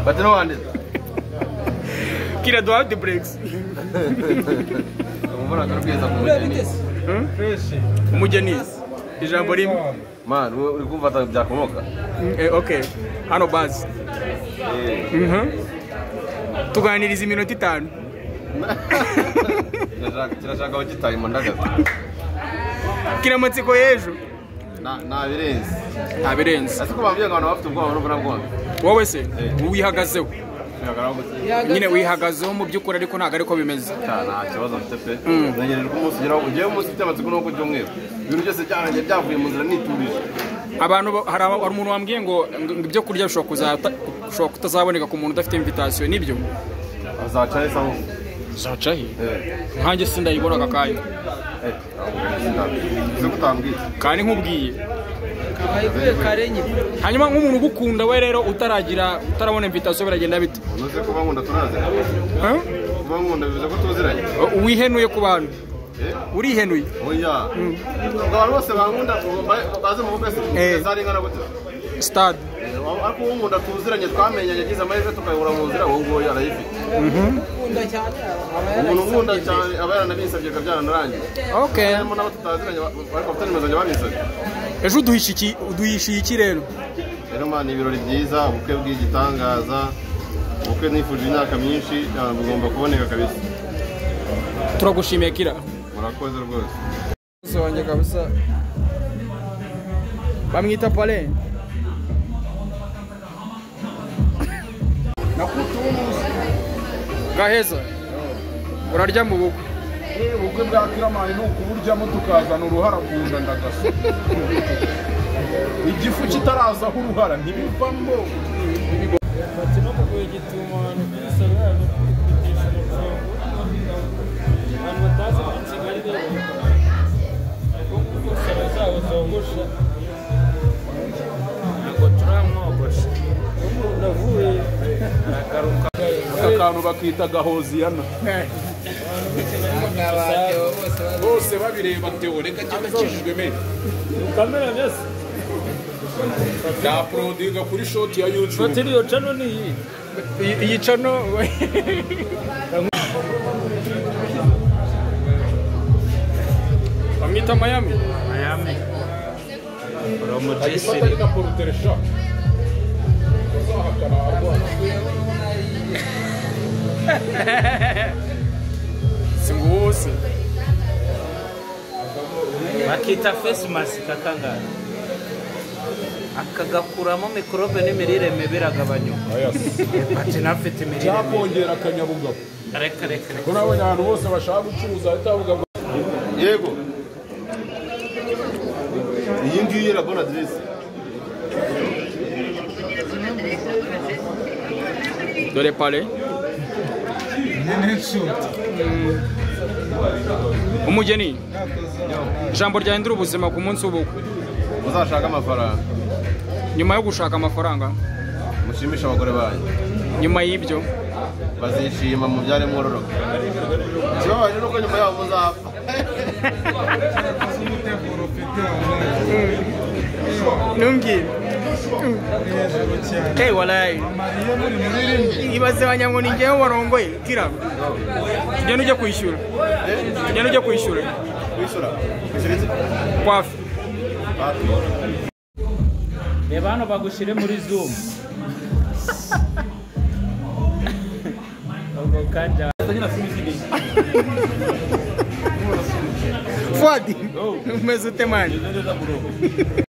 But no one is. Kira do out the breaks. Umujenizi. Ijambo rimwe. Man, uri kumva byakomoka. Okay. Hano buzz. Tuganiriza iminota 5. Kirashaka wagitaye mandagaza. Kiramatsiko y'ejo. Nta birenze. Asiko bambye ngo abantu bafite ubwoba n'ubura bwonye. Wowe se wihagazeho. Nyine wihagazeho mu by'ukuri ariko ntago ariko bimeze. Nta kibazo mfite pe. Nanyereje umunsi ugeraho ugiye umunsi cy'amatsiko no kujyomwe. Ibintu byose byarangiye byavuye mu nzira niturije. Abantu hari umuntu wambwiye ngo ibyo kurya bishobora kutazaboneka ku muntu udafite invitation nibyo. Azaca he saho. Zaca he? Nkanjye sindayibona akakanya. Kandi nkubwiye hanyuma nk'umuntu ugukunda we rero utarabona invitation biragenda bite? Unoze kuba nkunda turazira. Kuba nkunda bivuze ko tuziranye. Wihenuye ku bantu. Urihenuye? Oya. Abantu bose bankunda baze mu bukwe zari ngana gute? Stade. Ariko nkunda tuziranye twamenyanye yagize amahirwe tukayobora mu nzira ngo ngo yarayifite. Nkunda cyane. Umuntu nkunda cyane abayana bisabye kabyana narangiye. Okay. Mo nabo tutaziranye ariko bafite nimezanye babisabye. Ejo uduhishiye iki rero? Rero man ibirori byiza ubukwe bw'igitangaza. Ubukwe nifuje imyaka myinshi bugomba kuboneka kabisa. Turagushimiye Kira. Murakoze rwose. Sonye kabisa. Bamwita Pale. Gaheza. Urarya mu bukwe. Ubukwe bwa Kiramani ni ukuburyamo tukazana uruhara kunda ndagasa. Igifu kitarazaho uruhara ntibivamo. Bati no kugoye gituma n'isabana kubitisha amafaranga. Abantu batazi ko Kigali rero. Kuko saba zabo zongosha. Ntabwo turamwogosha. Navuye aragaruka. Akantu bakita Gahoziyana. Bose babireba Theo reka cyakijwe me. Kamera byose. Da prodiga kuri shot ya YouTube. Shot iriyo channel ni iyi. Iyi channel Bamwita Miami. Romo Jesiri. Singusi. Bakita face mask kakangana. Akagakuramo mikorobe n'imirire mibi iragabanyuka. Ati nafite imirire. Cyakongera akanyabugabo. Reka. Ko nabonye abantu bose bashaka gucuruza itavuga ngo Yego. Iyi ngiyi era bonne adresse. Dore Pale. Umugeni. Jambo ryahindura ubuzima ku munsi w'ubukwe. Uzashaka amafaranga. Nyuma yo gushaka amafaranga. Mushimisha abagore banyu. Nyuma y'ibyo bazishima mu byare mwororoka. Kibabaje nuko nyuma yaho muzapfa. Nungi. Walai. Ibaze wanyango ni ngewe warongoye Kira. Tugenda ujya kwishyura. Kwishyura. Kwishyura iki? Kwafi. Reba hano bagushire muri Zoom. Fuadi. Umeze ute mani?